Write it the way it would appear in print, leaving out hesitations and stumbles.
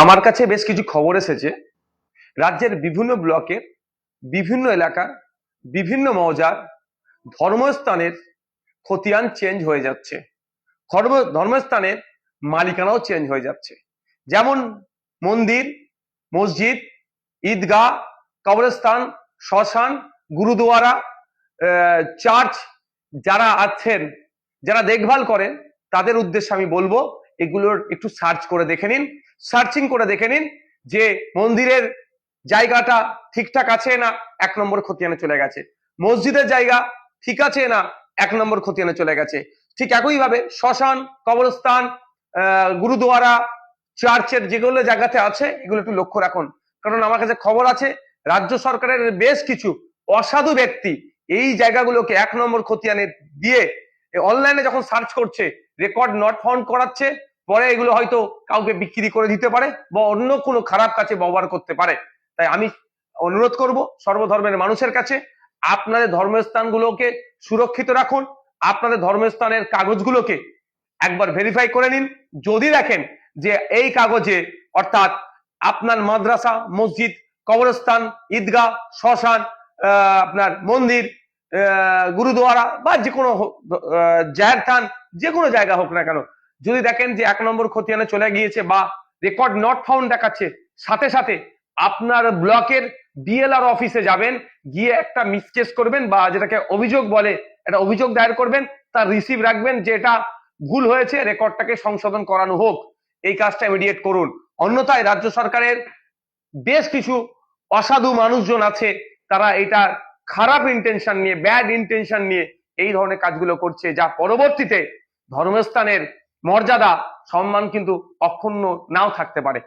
আমার কাছে বেশ কিছু খবর এসেছে রাজ্যের বিভিন্ন ব্লকের বিভিন্ন এলাকার বিভিন্ন মৌজার ধর্মস্থানের খতিয়ান চেঞ্জ হয়ে যাচ্ছে। ধর্মস্থানের মালিকানাও চেঞ্জ হয়ে যাচ্ছে। যেমন মন্দির, মসজিদ, ঈদগাহ, কবরস্থান, শ্মশান, গুরুদুয়ারা, চার্চ, যারা আছেন, যারা দেখভাল করেন, তাদের উদ্দেশ্যে আমি বলবো এগুলোর একটু সার্চ করে দেখে নিন, সার্চিং করে দেখে নিন যে মন্দিরের জায়গাটা ঠিকঠাক আছে না 1 নম্বর খতিয়ানে চলে গেছে, মসজিদের জায়গা ঠিক আছে না 1 নম্বর খতিয়ানে চলে গেছে। ঠিক একইভাবে শ্মশান, কবরস্থান, গুরুদুয়ারা, চার্চের যেগুলো জায়গাতে আছে এগুলো একটু লক্ষ্য রাখুন। কারণ আমার কাছে খবর আছে রাজ্য সরকারের বেশ কিছু অসাধু ব্যক্তি এই জায়গাগুলোকে 1 নম্বর খতিয়ানে দিয়ে অনলাইনে যখন সার্চ করছে রেকর্ড নট ফাউন্ড করাচ্ছে, পরে এগুলো হয়তো কাউকে বিক্রি করে দিতে পারে বা অন্য কোনো খারাপ কাজে ব্যবহার করতে পারে। তাই আমি অনুরোধ করব সর্বধর্মের মানুষের কাছে, আপনাদের ধর্মস্থানগুলোকে সুরক্ষিত রাখুন। আপনাদের ধর্মস্থানের কাগজগুলোকে একবার ভেরিফাই করে নিন। যদি দেখেন যে এই কাগজে অর্থাৎ আপনার মাদ্রাসা, মসজিদ, কবরস্থান, ঈদগাহ, শ্মশান, আপনার মন্দির, গুরুদুয়ারা বা যে কোনো জাহের থান, যে কোনো জায়গা হোক না কেন, যদি দেখেন যে 1 নম্বর খতিয়ানে চলে গিয়েছে বা রেকর্ড নট ফাউন্ড দেখাচ্ছে, সাথে সাথে আপনার ব্লকের বিএলআর অফিসে যাবেন, গিয়ে একটা মিসকেস করবেন বা যেটাকে অভিযোগ বলে একটা অভিযোগ দায়ের করবেন, তার রিসিভ রাখবেন যে এটা ভুল হয়েছে, রেকর্ডটাকে সংশোধন করানো হোক। এই কাজটা ইমিডিয়েট করুন। অন্যথায় রাজ্য সরকারের বেশ কিছু অসাধু মানুষজন আছে, তারা এটা খারাপ ইন্টেনশন নিয়ে, ব্যাড ইন্টেনশন নিয়ে এই ধরনের কাজগুলো করছে, যা পরবর্তীতে ধর্মস্থানের মর্যাদা, সম্মান কিন্তু অক্ষুণ্ণ নাও থাকতে পারে।